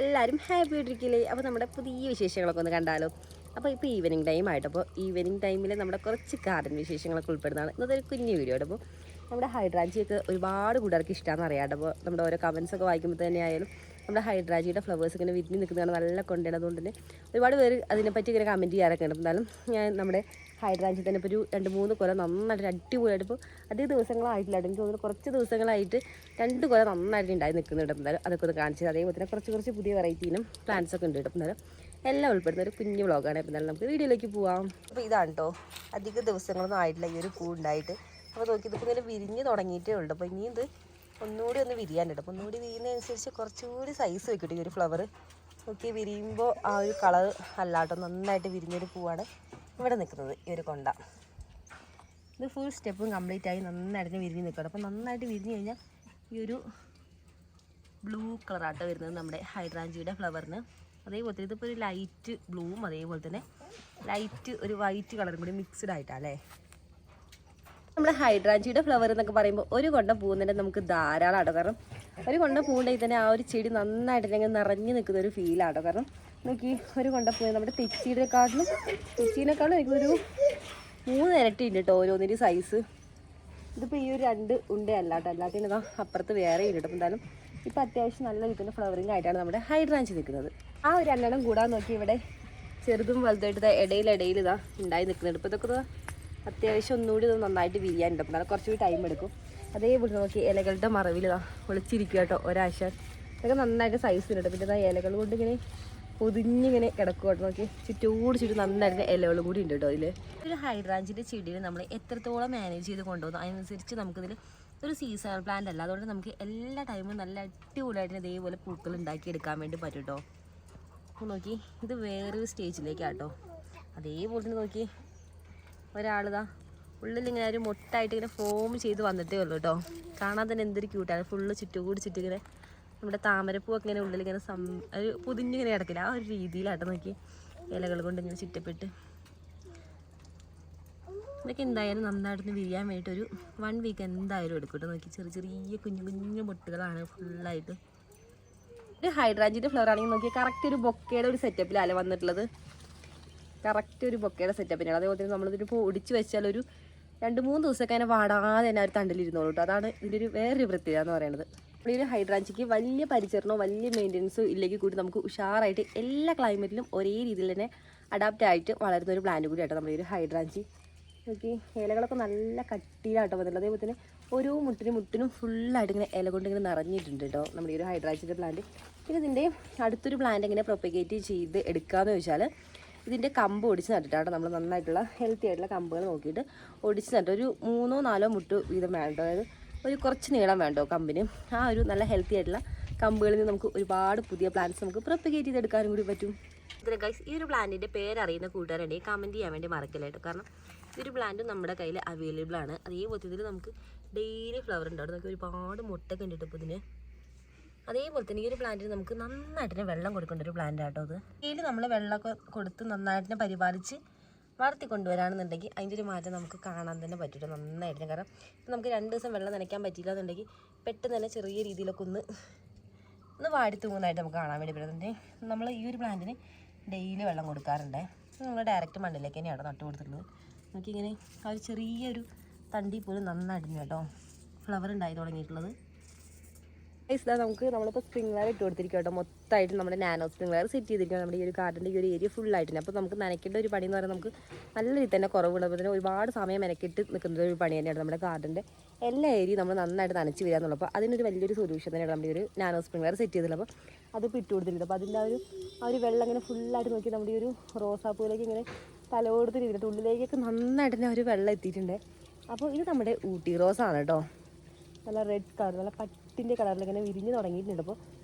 എല്ലാവരും ഹാപ്പി ആയിട്ടിരിക്കില്ലേ? അപ്പോൾ നമ്മുടെ പുതിയ വിശേഷങ്ങളൊക്കെ ഒന്ന് കണ്ടാലോ. അപ്പോൾ ഇപ്പോൾ ഈവനിങ് ടൈം ആയിട്ട്, അപ്പോൾ ഈവനിങ് ടൈമിൽ നമ്മുടെ കുറച്ച് ഗാർഡൻ വിശേഷങ്ങളൊക്കെ ഉൾപ്പെടുന്നതാണ് ഇന്നത്തെ ഒരു കുഞ്ഞു വീഡിയോ. അപ്പോൾ നമ്മുടെ ഹൈഡ്രാഞ്ചിയൊക്കെ ഒരുപാട് കൂട്ടുകാർക്ക് ഇഷ്ടമാണെന്ന് അറിയാം. അപ്പോൾ നമ്മുടെ ഓരോ കമൻസൊക്കെ വായിക്കുമ്പോൾ തന്നെ ആയാലും നമ്മുടെ ഹൈഡ്രാഞ്ചിയുടെ ഫ്ലവേഴ്സ് ഇങ്ങനെ വിരിഞ്ഞ് നിൽക്കുന്നതാണ് നല്ല കൊണ്ടാണ്. അതുകൊണ്ട് തന്നെ ഒരുപാട് പേര് അതിനെപ്പറ്റി ഇങ്ങനെ കമൻറ്റ് ചെയ്യാറൊക്കെ ഉണ്ട്. എന്നാലും ഞാൻ നമ്മുടെ ഹൈഡ്രാഞ്ചി തന്നെ ഇപ്പോൾ ഒരു 2-3 കൊല്ലം നന്നായിട്ട് അടിപൊളിയായിട്ട് ഇപ്പോൾ അധികം ദിവസങ്ങളായിട്ടില്ല. എനിക്ക് തോന്നുന്നു കുറച്ച് ദിവസങ്ങളായിട്ട് 2 കൊല്ലം നന്നായിട്ട് ഉണ്ടായി നിൽക്കുന്നുണ്ട്. എന്നാലും അതൊക്കെ ഒന്ന് കാണിച്ചത്. അതേപോലെ തന്നെ കുറച്ച് പുതിയ വെറൈറ്റീനും പ്ലാന്റ്സ് ഒക്കെ ഉണ്ട്. എന്നാലും എല്ലാം ഉൾപ്പെടുന്ന ഒരു കുഞ്ഞു വ്ളോഗാണ്. എന്നാലും നമുക്ക് വീഡിയോയിലേക്ക് പോവാം. അപ്പോൾ ഇതാണ് കേട്ടോ, അധിക ദിവസങ്ങളൊന്നും ആയിട്ടില്ല ഈ ഒരു പൂ ഉണ്ടായിട്ട്. അപ്പോൾ നോക്കി ഇതിപ്പോൾ ഇങ്ങനെ വിരിഞ്ഞ് തുടങ്ങിയിട്ടേ ഉള്ളൂ. അപ്പോൾ ഇനി ഇത് ഒന്നുകൂടി ഒന്ന് വിരിയാനുണ്ട്. അപ്പോൾ ഒന്നുകൂടി വിരിയുന്നതനുസരിച്ച് കുറച്ചുകൂടി സൈസ് വെക്കട്ടെ ഈ ഒരു ഫ്ലവർ. നോക്കി വിരിയുമ്പോൾ ആ ഒരു കളർ അല്ലാട്ടോ, നന്നായിട്ട് വിരിഞ്ഞൊരു പൂവാണ് ഇവിടെ നിൽക്കുന്നത്. ഈ ഒരു കൊണ്ട ഇത് ഫുൾ സ്റ്റെപ്പും കംപ്ലീറ്റ് ആയി നന്നായിട്ട് വിരിഞ്ഞ് നിൽക്കണം. അപ്പോൾ നന്നായിട്ട് വിരിഞ്ഞ് കഴിഞ്ഞാൽ ഈ ഒരു ബ്ലൂ കളറാട്ടോ വരുന്നത് നമ്മുടെ ഹൈഡ്രാഞ്ചിയുടെ ഫ്ലവറിന്. അതേപോലെ തന്നെ ഇതിപ്പോൾ ഒരു ലൈറ്റ് ബ്ലൂവും അതേപോലെ തന്നെ ലൈറ്റ് ഒരു വൈറ്റ് കളറും കൂടി മിക്സ്ഡ് ആയിട്ടാണ് അല്ലേ. നമ്മുടെ ഹൈഡ്രാഞ്ചിയുടെ ഫ്ലവർ എന്നൊക്കെ പറയുമ്പോൾ ഒരു കൊണ്ട പൂവിൻ്റെ നമുക്ക് ധാരാളമാട്ടോ. കാരണം ഒരു കൊണ്ട പൂവുണ്ടെങ്കിൽ തന്നെ ആ ഒരു ചെടി നന്നായിട്ട് നിറഞ്ഞു നിൽക്കുന്ന ഒരു ഫീലാട്ടോ. കാരണം നോക്കി ഒരു കൊണ്ട പൂ നമ്മുടെ തെച്ചിനെക്കാട്ടിലും എനിക്കൊരു 3 ഇരട്ടി ഉണ്ട് കേട്ടോ ഓരോന്നിൻ്റെ സൈസ്. ഇതിപ്പോൾ ഈ ഒരു 2 ഉണ്ടയല്ല കേട്ടോ, അല്ലാത്തതിന് അപ്പുറത്ത് വേറെ ഉണ്ട്. എന്തായാലും ഇപ്പോൾ അത്യാവശ്യം നല്ല നിൽക്കുന്ന ഫ്ലവറിങ് ആയിട്ടാണ് നമ്മുടെ ഹൈഡ്രാഞ്ചി നിൽക്കുന്നത്. ആ ഒരു 2 കൂടാൻ നോക്കി ഇവിടെ ചെറുതും വലുതായിട്ട് ഇടയിൽ ഉണ്ടായി നിൽക്കുന്നുണ്ട്. ഇപ്പോൾ ഇതൊക്കെ അത്യാവശ്യം ഒന്നുകൂടി ഇത് നന്നായിട്ട് വിരിയാനുണ്ട്. എന്നാലും കുറച്ചുകൂടി ടൈം എടുക്കും. അതേപോലെ നോക്കി ഇലകളുടെ മറവിൽ ഒളിച്ചിരിക്കുക കേട്ടോ ഒരാഴ്ച. ഇതൊക്കെ നന്നായിട്ട് സൈസ് ഉണ്ട്. പിന്നെ ഇലകൾ കൊണ്ട് ഇങ്ങനെ പൊതിഞ്ഞിങ്ങനെ കിടക്കുക കേട്ടോ. നോക്കി ചുറ്റും നന്നായിട്ട് ഇലകളും കൂടി ഉണ്ട് കേട്ടോ ഇതിൽ. ഒരു ഹൈഡ്രാഞ്ചിൻ്റെ ചെടിയിൽ നമ്മൾ എത്രത്തോളം മാനേജ് ചെയ്ത് കൊണ്ടുപോകുന്നു അതിനനുസരിച്ച് നമുക്കിതിൽ ഒരു സീസണൽ പ്ലാന്റ് അല്ല. അതുകൊണ്ട് നമുക്ക് എല്ലാ ടൈമും നല്ല അടിപൊളിയായിട്ട് ഇതേപോലെ പൂക്കൾ ഉണ്ടാക്കിയെടുക്കാൻ വേണ്ടി പറ്റും കേട്ടോ. അപ്പോൾ നോക്കി ഇത് വേറൊരു സ്റ്റേജിലേക്കാട്ടോ. അതേപോലെ തന്നെ നോക്കി ഒരാളിതാ ഉള്ളിലിങ്ങനെ ഒരു മൊട്ടായിട്ട് ഇങ്ങനെ ഫോം ചെയ്ത് വന്നിട്ടേ ഉള്ളൂ കേട്ടോ. കാണാൻ തന്നെ എന്തൊരു ക്യൂട്ടാണ്. ഫുള്ള് ചുറ്റിങ്ങനെ നമ്മുടെ താമരപ്പൂവൊക്കെ ഇങ്ങനെ ഉള്ളിലിങ്ങനെ ഒരു പൊതിഞ്ഞിങ്ങനെ കിടക്കില്ല, ആ ഒരു രീതിയിലാട്ടോ. നോക്കി ഇലകൾ കൊണ്ട് ഇങ്ങനെ ചുറ്റപ്പെട്ട് ഇതൊക്കെ എന്തായാലും നന്നായിട്ടൊന്ന് വിരിയാൻ വേണ്ടിയിട്ട് ഒരു 1 വീക്ക് എന്തായാലും എടുക്കും കേട്ടോ. നോക്കി ചെറിയ കുഞ്ഞു മുട്ടുകളാണ് ഫുള്ളായിട്ട്. ഒരു ഹൈഡ്രാഞ്ചിൻ്റെ ഫ്ലവർ ആണെങ്കിൽ നോക്കി കറക്റ്റ് ഒരു ബൊക്കയുടെ ഒരു സെറ്റപ്പിലല്ലേ വന്നിട്ടുള്ളത്. കറക്റ്റ് ഒരു ബൊക്കയുടെ സെറ്റപ്പിനാണ്. അതേപോലെ തന്നെ നമ്മളിതൊരു ഒടിച്ച് വെച്ചാൽ ഒരു 2-3 ദിവസമൊക്കെ അതിനെ വാടാതെ തന്നെ ഒരു തണ്ടിലിരുന്നോളൂ കേട്ടോ. അതാണ് ഇതിൻ്റെ ഒരു വേറൊരു പ്രത്യേകത എന്ന് പറയുന്നത്. ഈ ഒരു ഹൈഡ്രാഞ്ചിക്ക് വലിയ പരിചരണമോ വലിയ മെയിൻ്റെനൻസോ ഇല്ലെങ്കിൽ കൂടി നമുക്ക് ഉഷാറായിട്ട് എല്ലാ ക്ലൈമറ്റിലും ഒരേ രീതിയിൽ തന്നെ അഡാപ്റ്റ് ആയിട്ട് വളരുന്ന ഒരു പ്ലാന്റ് കൂടി ആട്ടോ നമ്മുടെ ഈ ഒരു ഹൈഡ്രാഞ്ചി. നോക്കി ഇലകളൊക്കെ നല്ല കട്ടിയിലാട്ടോ വന്നിട്ടുള്ളത്. അതേപോലെ തന്നെ ഓരോ മുട്ടിനും ഫുള്ളായിട്ട് ഇങ്ങനെ ഇല കൊണ്ട് ഇങ്ങനെ നിറഞ്ഞിട്ടുണ്ട് കേട്ടോ നമ്മുടെ ഈ ഒരു ഹൈഡ്രാഞ്ചിൻ്റെ പ്ലാന്റ്. പിന്നെ ഇതിൻ്റെ അടുത്തൊരു പ്ലാന്റ് എങ്ങനെ പ്രൊപ്പഗേറ്റ് ചെയ്ത് എടുക്കാമെന്ന് ചോദിച്ചാൽ ഇതിൻ്റെ കമ്പ് ഒടിച്ച് നട്ടിട്ടാണ് നമ്മൾ നന്നായിട്ടുള്ള ഹെൽത്തി ആയിട്ടുള്ള കമ്പുകൾ നോക്കിയിട്ട് ഒടിച്ച് നട്ട് ഒരു 3-4 മുട്ട് വീതം വേണ്ടോ. അതായത് ഒരു കുറച്ച് നീളം വേണ്ടോ കമ്പിന്. ആ ഒരു നല്ല ഹെൽത്തി ആയിട്ടുള്ള കമ്പുകളിൽ നിന്ന് നമുക്ക് ഒരുപാട് പുതിയ പ്ലാന്റ്സ് നമുക്ക് പ്രൊപ്പഗേറ്റ് ചെയ്തെടുക്കാനും കൂടി പറ്റും. ഇതിന് ഗൈസ് ഈ ഒരു പ്ലാന്റിൻ്റെ പേരറിയുന്ന കൂട്ടുകാരുണ്ടെങ്കിൽ കമൻറ്റ് ചെയ്യാൻ വേണ്ടി മറക്കില്ല കേട്ടോ. കാരണം ഈ ഒരു പ്ലാന്റ് നമ്മുടെ കയ്യിൽ അവൈലബിൾ ആണ്. അതേപോലെ ഇതിൽ നമുക്ക് ഡെയിലി ഫ്ലവർ ഉണ്ടാവും. നമുക്ക് ഒരുപാട് മുട്ടൊക്കെ ഉണ്ട് ഇപ്പോൾ ഇതിന്. അതേപോലെ തന്നെ ഈ ഒരു പ്ലാന്റിന് നമുക്ക് നന്നായിട്ട് വെള്ളം കൊടുക്കേണ്ട ഒരു പ്ലാന്റ് ആട്ടോ അത്. ഡെയിലി നമ്മൾ വെള്ളമൊക്കെ കൊടുത്ത് നന്നായിട്ട് പരിപാലിച്ച് വളർത്തി കൊണ്ടുവരാണെന്നുണ്ടെങ്കിൽ അതിൻ്റെ ഒരു മാറ്റം നമുക്ക് കാണാൻ തന്നെ പറ്റും നന്നായിട്ട്. കാരണം നമുക്ക് 2 ദിവസം വെള്ളം നനയ്ക്കാൻ പറ്റില്ല എന്നുണ്ടെങ്കിൽ പെട്ടെന്ന് തന്നെ ചെറിയ രീതിയിലൊക്കെ ഒന്ന് വാടി തൂങ്ങുന്നതായിട്ട് നമുക്ക് കാണാൻ വേണ്ടി പറ്റുന്നുണ്ട്. നമ്മൾ ഈ ഒരു പ്ലാന്റിന് ഡെയിലി വെള്ളം കൊടുക്കാറുണ്ട്. നമ്മൾ ഡയറക്റ്റ് മണ്ണിലേക്ക് തന്നെയാണ് നട്ടു കൊടുത്തിട്ടുള്ളത്. നമുക്കിങ്ങനെ ആ ഒരു ചെറിയൊരു തണ്ടി പോലും നന്നായിട്ടുണ്ട് കേട്ടോ ഫ്ലവർ ഉണ്ടായി തുടങ്ങിയിട്ടുള്ളത്. നമുക്ക് നമ്മളിപ്പോൾ സ്പ്രിംഗ്ലർ ഇട്ട് കൊടുത്തിരിക്കും കേട്ടോ. മൊത്തമായിട്ട് നമ്മുടെ നാനോ സ്പ്രിംഗ്ലർ സെറ്റ് ചെയ്തിരിക്കുക നമ്മുടെ ഈ ഒരു ഗാർഡൻ്റെ ഈ ഒരു ഏരിയ ഫുള്ളായിട്ടുണ്ട്. അപ്പോൾ നമുക്ക് നനയ്ക്കേണ്ട ഒരു പണി എന്ന് പറയുന്നത് നമുക്ക് നല്ല രീതിയിൽ തന്നെ കുറവുള്ളപ്പോൾ തന്നെ ഒരുപാട് സമയം മെനക്കെട്ട് നിൽക്കുന്ന ഒരു പണി തന്നെയാണ് നമ്മുടെ ഗാർഡൻ്റെ എല്ലാ ഏരിയയും നമ്മൾ നന്നായിട്ട് നനച്ച് വരിക എന്നുള്ളപ്പോൾ അതിനൊരു വലിയൊരു സൊല്യൂഷൻ തന്നെയാണ് നമ്മുടെ ഒരു നാനോ സ്പ്രിംഗ്ലർ സെറ്റ് ചെയ്തിട്ടുള്ളത്. അപ്പോൾ അതിപ്പോൾ ഇട്ട് കൊടുത്തിട്ടുണ്ട്. അപ്പോൾ അതിൻ്റെ ആ ഒരു വെള്ളം ഇങ്ങനെ ഫുള്ളായിട്ട് നോക്കി നമ്മുടെ ഈ ഒരു റോസാപ്പൂവിലേക്ക് ഇങ്ങനെ തലോടുത്ത് ചെയ്തിട്ട് ഉള്ളിലേക്കൊക്കെ നന്നായിട്ട് തന്നെ ഒരു വെള്ളം എത്തിയിട്ടുണ്ട്. അപ്പോൾ ഇത് നമ്മുടെ ഊട്ടി റോസാണ് കേട്ടോ. നല്ല റെഡ് കളർ നല്ല പട്ടിൻ്റെ കളറിൽ ഇങ്ങനെ വിരിഞ്ഞ് തുടങ്ങിയിട്ടുണ്ട്. അപ്പോൾ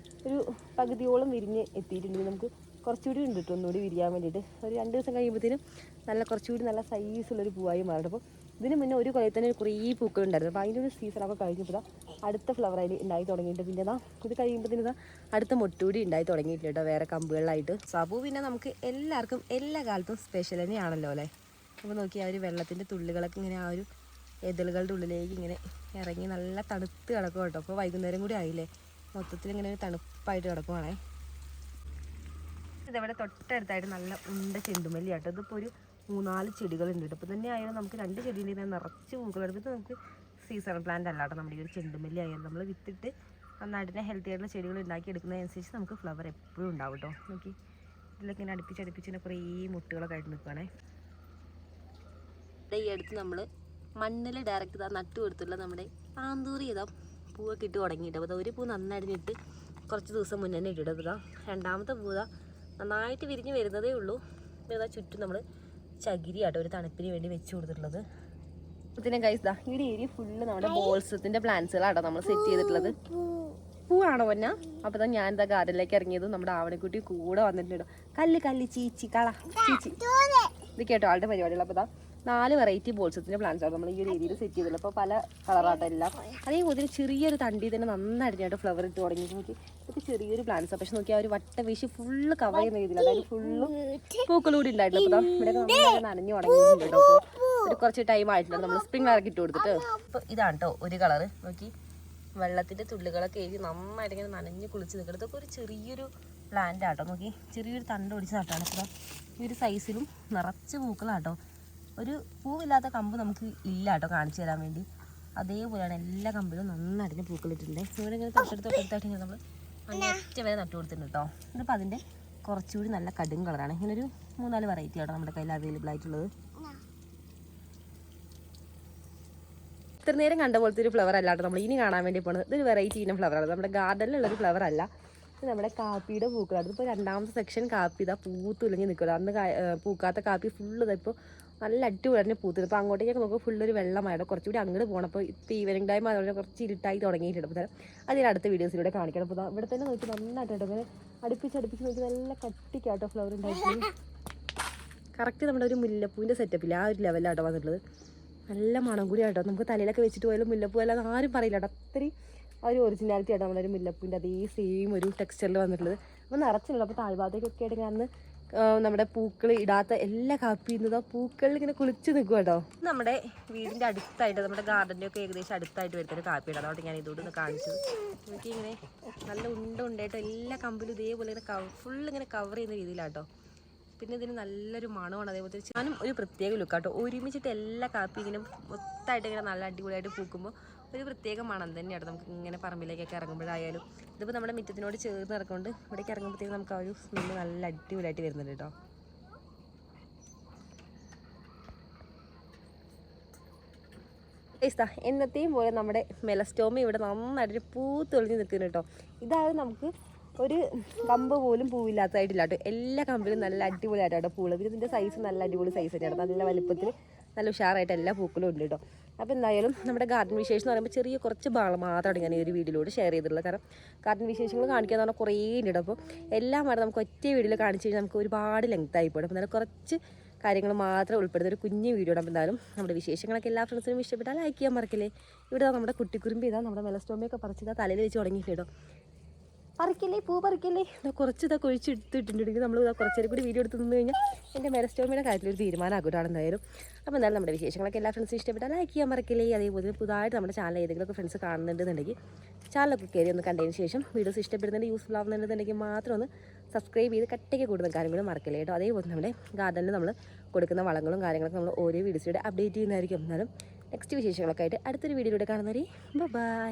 ഒരു പകുതിയോളം വിരിഞ്ഞ് എത്തിയിട്ടുണ്ടെങ്കിൽ നമുക്ക് കുറച്ചുകൂടി ഉണ്ട് കേട്ടോ ഒന്നുകൂടി വിരിയാൻ വേണ്ടിയിട്ട്. ഒരു 2 ദിവസം കഴിയുമ്പോഴത്തേനും നല്ല കുറച്ചുകൂടി നല്ല സൈസുള്ളൊരു പൂവായി മാറും. അപ്പോൾ ഇതിന് മുന്നേ ഒരു കൊല്ലത്തിൽ തന്നെ കുറേ പൂക്കൾ ഉണ്ടായിരുന്നു. അപ്പോൾ അതിൻ്റെ ഒരു സീസണൊക്കെ കഴിഞ്ഞപ്പോൾ അടുത്ത ഫ്ലവർ അതിൽ ഉണ്ടായി തുടങ്ങിയിട്ട് പിന്നെ ഇത് കഴിയുമ്പോഴത്തേന് അടുത്ത മുട്ടുകൂടി ഉണ്ടായി തുടങ്ങിയിട്ടുണ്ട് കേട്ടോ വേറെ കമ്പുകളിലായിട്ട്. സാബു പിന്നെ നമുക്ക് എല്ലാവർക്കും എല്ലാ കാലത്തും സ്പെഷ്യൽ തന്നെയാണല്ലോ അല്ലേ. അപ്പോൾ നോക്കി ആ ഒരു വെള്ളത്തിൻ്റെ തുള്ളികളൊക്കെ ഇങ്ങനെ ആ ഒരു എതിളുകളുടെ ഉള്ളിലേക്ക് ഇങ്ങനെ ഇറങ്ങി നല്ല തണുത്ത് കിടക്കും കേട്ടോ. അപ്പോൾ വൈകുന്നേരം കൂടി ആയില്ലേ, മൊത്തത്തിൽ ഇങ്ങനെ തണുപ്പായിട്ട് കിടക്കുവാണേ. ഇതവിടെ തൊട്ടടുത്തായിട്ട് നല്ല ഉണ്ട ചെണ്ടുമല്ലി ആട്ടോ. ഇതിപ്പോൾ ഒരു 3-4 ചെടികളുണ്ട് കേട്ടോ. അപ്പോൾ തന്നെ ആയാലും നമുക്ക് 2 ചെടിയിൽ നിറച്ച് പൂക്കളെടുത്ത് നമുക്ക് സീസണൽ പ്ലാന്റ് അല്ലാട്ടോ നമ്മുടെ ഈ ഒരു ചെണ്ടുമല്ലി ആയാലും നമ്മൾ വിത്തിട്ട് നന്നായിട്ട് ഹെൽത്തി ആയിട്ടുള്ള ചെടികൾ ഉണ്ടാക്കി എടുക്കുന്നതനുസരിച്ച് നമുക്ക് ഫ്ലവർ എപ്പോഴും ഉണ്ടാവും കേട്ടോ. നോക്കി ഇതിലൊക്കെ ഇങ്ങനെ അടുപ്പിച്ച് കുറേ മുട്ടുകളൊക്കെ ആയിട്ട് നിൽക്കുകയാണേ. ഈ അടുത്ത് നമ്മൾ മണ്ണിൽ ഡയറക്റ്റ് ഇതാ നട്ടു കൊടുത്തുള്ള നമ്മുടെ ആന്തൂറി ഇതാ പൂവൊക്കെ ഇട്ട് തുടങ്ങിയിട്ട്. അപ്പോൾ ഒരു പൂ നന്നായിട്ട് ഇട്ട് കുറച്ച് ദിവസം മുന്നേ തന്നെ ഇട്ടിട്ട് ഇതാ രണ്ടാമത്തെ പൂ ഇതാ നന്നായിട്ട് വിരിഞ്ഞ് വരുന്നതേ ഉള്ളൂ. ഇതാ ചുറ്റും നമ്മൾ ചകിരി ആട്ടോ ഒരു തണുപ്പിന് വേണ്ടി വെച്ച് കൊടുത്തിട്ടുള്ളത്. ഇതിനെ ഗൈസ് ദാ ഈ ഒരു ഏരിയ ഫുള്ള് നമ്മുടെ ബോൾസത്തിൻ്റെ പ്ലാന്റ്സുകളാട്ടോ നമ്മൾ സെറ്റ് ചെയ്തിട്ടുള്ളത്. പൂവാണോ പൊന്ന? അപ്പോൾ തന്നെ ഞാൻ എന്താ ഗാർഡനിലേക്ക് ഇറങ്ങിയത് നമ്മുടെ ആവണക്കുട്ടി കൂടെ വന്നിട്ടുണ്ട്. കല്ല് ചീച്ചി കള ചീച്ചി ഇത് കേട്ടോ ആളുടെ പരിപാടികൾ. അപ്പോൾ 4 വെറൈറ്റി ബോൾസത്തിൻ്റെ പ്ലാന്റ്സ് ആണ് നമ്മൾ ഈ ഒരു ഏരിയയിൽ സെറ്റ് ചെയ്തിട്ടുള്ളത്. അപ്പോൾ പല കളറാട്ടോ എല്ലാം. അതേപോലെ ചെറിയൊരു തണ്ടി തന്നെ നന്നായിട്ട് ഫ്ലവർ ഇട്ട് തുടങ്ങി. നോക്കി ഇതൊക്കെ ചെറിയൊരു പ്ലാന്റ്സാണ്, പക്ഷെ നോക്കി ആ ഒരു വട്ട വീശി ഫുള്ള് കവർ ചെയ്യുന്ന രീതിയിൽ അതായത് ഫുള്ള് പൂക്കളൂടി ഉണ്ടായിട്ടുണ്ട്. അപ്പോൾ ഇവിടെ നന്നായി നനഞ്ഞു തുടങ്ങിയിട്ടുണ്ട് കേട്ടോ. അപ്പോൾ ഒരു കുറച്ച് ടൈം ആയിട്ടുണ്ട് നമ്മൾ സ്പ്രിംഗ് ഇറക്കി ഇട്ട് കൊടുത്തിട്ട്. അപ്പോൾ ഇതാണ് കേട്ടോ ഒരു കളറ്. നോക്കി വെള്ളത്തിൻ്റെ തുള്ളികളൊക്കെ എഴുതി നന്നായിട്ട് ഇങ്ങനെ നനഞ്ഞ് കുളിച്ച് നിൽക്കുന്നത്. ഇതൊക്കെ ഒരു ചെറിയൊരു പ്ലാന്റ് ആട്ടോ. നോക്കി ചെറിയൊരു തണ്ട് ഒടിച്ച് നട്ടാണ്. അപ്പോൾ ഈ ഒരു സൈസിലും നിറച്ച് പൂക്കളാട്ടോ. ഒരു പൂവില്ലാത്ത കമ്പ് നമുക്ക് ഇല്ല കേട്ടോ കാണിച്ചു തരാൻ വേണ്ടി. അതേപോലെയാണ് എല്ലാ കമ്പിലും നന്നായിട്ട് പൂക്കളിട്ടുണ്ട്. ഇവിടെ ഇങ്ങനെ തൊട്ടടുത്തായിട്ട് ഇങ്ങനെ നമ്മൾ അങ്ങേറ്റ വരെ നട്ടു കൊടുത്തിട്ടുണ്ട് കേട്ടോ. ഇതിപ്പോൾ അതിൻ്റെ കുറച്ചുകൂടി നല്ല കടും കളറാണ്. ഇങ്ങനൊരു 3-4 വെറൈറ്റി ആട്ടോ നമ്മുടെ കയ്യിൽ അവൈലബിൾ ആയിട്ടുള്ളത്. ഇത്ര നേരം കണ്ട പോലത്തെ ഒരു ഫ്ലവർ അല്ലാട്ടോ നമ്മൾ ഇനി കാണാൻ വേണ്ടി പോകുന്നത്. ഇതൊരു വെറൈറ്റി ഇനം ഫ്ലവറാണ്. നമ്മുടെ ഗാർഡനിലുള്ളൊരു ഫ്ലവർ അല്ല, ഇത് നമ്മുടെ കാപ്പിയുടെ പൂക്കളാണ്. ഇതിപ്പോൾ രണ്ടാമത്തെ സെക്ഷൻ കാപ്പി ഇതാ പൂത്തുലഞ്ഞ് നിൽക്കുമല്ലോ. അന്ന് പൂക്കാത്ത കാപ്പി ഫുള്ള് ഇതായിപ്പോൾ നല്ല അടിപൊളി പൂത്തുന്നത്. അപ്പോൾ അങ്ങോട്ടേക്കൊക്കെ നോക്കുമ്പോൾ ഫുള്ളൊരു വെള്ളമായിട്ട് കുറച്ചുകൂടി അങ്ങോട്ട് പോകണം. അപ്പോൾ ഇപ്പോൾ ഈവനിങ് ടൈം അതുകൊണ്ട് കുറച്ച് ഇരുട്ടായി തുടങ്ങിയിട്ടുണ്ട്. അപ്പോൾ അതിന് അടുത്ത വീഡിയോസിലൂടെ കാണിക്കണം. അപ്പോൾ ഇവിടെ തന്നെ നോക്കി നന്നായിട്ട് കേട്ടോ ഇങ്ങനെ അടുപ്പിച്ച് നോക്കി നല്ല കട്ടിക്കാട്ടോ ഫ്ലവർ ഉണ്ടായിട്ട് കറക്റ്റ് നമ്മുടെ ഒരു മുല്ലപ്പൂവിൻ്റെ സെറ്റപ്പില്ല ആ ഒരു ലെവലാട്ടോ വന്നിട്ടുള്ളത്. നല്ല മണം കൂടി ആട്ടോ. നമുക്ക് തലയിലൊക്കെ വെച്ചിട്ട് പോയാലും മുല്ലപ്പൂ അല്ലാതെ ആരും പറയില്ല കേട്ടോ. അത്രയും ആ ഒരു ഒറിജിനാലിറ്റി ആട്ടോ നമ്മുടെ ഒരു മുല്ലപ്പൂവിൻ്റെ അതേ സെയിം ഒരു ടെക്സ്ചറിൽ വന്നിട്ടുള്ളത്. അപ്പോൾ നിറച്ചില്ല. അപ്പോൾ താഴ്ഭാഗത്തേക്കൊക്കെ ആയിട്ട് അന്ന് നമ്മുടെ പൂക്കൾ ഇടാത്ത എല്ലാ കാപ്പിന്നതോ പൂക്കളിൽ ഇങ്ങനെ കുളിച്ച് നിൽക്കും കേട്ടോ. നമ്മുടെ വീടിൻ്റെ അടുത്തായിട്ട് നമ്മുടെ ഗാർഡൻ്റെ ഒക്കെ ഏകദേശം അടുത്തായിട്ട് വരുന്നൊരു കാപ്പി ഇടാം. അതുകൊണ്ട് ഞാൻ ഇതുകൊണ്ട് കാണിച്ചത്. എനിക്കിങ്ങനെ നല്ല ഉണ്ടായിട്ട് എല്ലാ കമ്പിലും ഇതേപോലെ ഇങ്ങനെ ഫുള്ള് ഇങ്ങനെ കവർ ചെയ്യുന്ന രീതിയിലാട്ടോ. പിന്നെ ഇതിന് നല്ലൊരു മണമാണ്. അതേപോലെ ഞാനും ഒരു പ്രത്യേക ലുക്കാട്ടോ. ഒരുമിച്ചിട്ട് എല്ലാ കാപ്പി ഇങ്ങനെ മൊത്തമായിട്ട് ഇങ്ങനെ നല്ല അടിപൊളിയായിട്ട് പൂക്കുമ്പോൾ ഒരു പ്രത്യേക മണം തന്നെയാണ് നമുക്ക് ഇങ്ങനെ പറമ്പിലേക്കൊക്കെ ഇറങ്ങുമ്പോഴായാലും. ഇതിപ്പോൾ നമ്മുടെ മുറ്റത്തിനോട് ചേർന്ന് ഇറക്കുകൊണ്ട് ഇവിടേക്ക് ഇറങ്ങുമ്പോഴത്തേക്കും നമുക്ക് ആ ഒരു സ്മെല്ല് നല്ല അടിപൊളിയായിട്ട് വരുന്നുണ്ട് കേട്ടോ. എന്നത്തെയും പോലെ നമ്മുടെ മെലസ്റ്റോമ ഇവിടെ നന്നായിട്ടൊരു പൂത്തൊളിഞ്ഞ് നിൽക്കുന്നു കേട്ടോ. ഇതാണ് നമുക്ക് ഒരു കമ്പ് പോലും പൂവില്ലാത്തതായിട്ടില്ല കേട്ടോ. എല്ലാ കമ്പിലും നല്ല അടിപൊളിയായിട്ടോ പൂള്. പിന്നെ ഇതിൻ്റെ സൈസ് നല്ല അടിപൊളി സൈസ് തന്നെയാണ്. നല്ല വലുപ്പത്തിൽ നല്ല ഉഷാറായിട്ട് എല്ലാ പൂക്കളും ഉണ്ട് കേട്ടോ. അപ്പോൾ എന്തായാലും നമ്മുടെ ഗാർഡൻ വിശേഷം എന്ന് പറയുമ്പോൾ ചെറിയ കുറച്ച് ഭാഗം മാത്രമാണ് ഞാൻ ഈ ഒരു വീഡിയോയിലൂടെ ഷെയർ ചെയ്തിട്ടുള്ളത്. കാരണം ഗാർഡൻ വിശേഷങ്ങൾ കാണിക്കാന്ന് പറഞ്ഞാൽ കുറേ ഉണ്ട്. അപ്പോൾ എല്ലാം വേണം നമുക്ക് ഒറ്റ വീഡിയോയിൽ കാണിച്ചു കഴിഞ്ഞാൽ നമുക്ക് ഒരുപാട് ലെങ്ത് ആയിപ്പോഴും. അപ്പോൾ എന്തായാലും കുറച്ച് കാര്യങ്ങൾ മാത്രം ഉൾപ്പെടുന്ന ഒരു കുഞ്ഞു വീഡിയോ ആണ്. അപ്പോൾ എന്തായാലും നമ്മുടെ വിശേഷങ്ങളൊക്കെ എല്ലാ ഫ്രണ്ട്സിനും ഇഷ്ടപ്പെട്ടാൽ ലൈക്ക് ചെയ്യാൻ മറക്കില്ലേ. ഇവിടെ നമ്മുടെ കുട്ടിക്കുറുമ്പി ഇതാ നമ്മുടെ മെലസ്റ്റോമയൊക്കെ പറിച്ചിതാ തലയിൽ വെച്ച് തുടങ്ങിയിട്ട് കേട്ടോ. പറിക്കല്ലേ പൂ പറിക്കല്ലേ കുറച്ച് ഇതാ കുഴിച്ചെടുത്തിട്ടുണ്ടെങ്കിൽ നമ്മൾ ഇതാ കുറച്ചേരം കൂടി വീഡിയോ എടുത്ത് നിന്ന് കഴിഞ്ഞാൽ എൻ്റെ മെലസ്റ്റോമയുടെ കാര്യത്തിൽ ഒരു തീരുമാനമാകുകയാണ് എന്തായാലും. അപ്പോൾ എന്തായാലും നമ്മുടെ വിശേഷങ്ങളൊക്കെ എല്ലാ ഫ്രണ്ട്സും ഇഷ്ടപ്പെട്ടാൽ ലൈക്ക് ചെയ്യാൻ മറക്കില്ലേ. അതേപോലെ പുതുതായിട്ട് നമ്മുടെ ചാനൽ ഏതെങ്കിലുമൊക്കെ ഫ്രണ്ട്സ് കാണുന്നുണ്ടെന്നുണ്ടെങ്കിൽ ചാനലൊക്കെ കയറി ഒന്ന് കണ്ടതിന് ശേഷം വീഡിയോസ് ഇഷ്ടപ്പെടുന്നുണ്ട് യൂസ്ഫുൾ ആവുന്നുണ്ടെന്നുണ്ടെങ്കിൽ മാത്രം ഒന്ന് സബ്സ്ക്രൈബ് ചെയ്ത് കട്ടയ്ക്ക് കൂടുന്ന കാര്യങ്ങളും മറക്കില്ലേ കേട്ടോ. അതേപോലെ നമ്മുടെ ഗാർഡനിൽ നമ്മൾ കൊടുക്കുന്ന വളങ്ങളും കാര്യങ്ങളൊക്കെ നമ്മൾ ഓരോ വീഡിയോസിലൂടെ അപ്ഡേറ്റ് ചെയ്യുന്നതായിരിക്കും. എന്നാലും നെക്സ്റ്റ് വിശേഷങ്ങളൊക്കെ ആയിട്ട് അടുത്തൊരു വീഡിയോയിലൂടെ കാണുന്നവരെ ബൈ.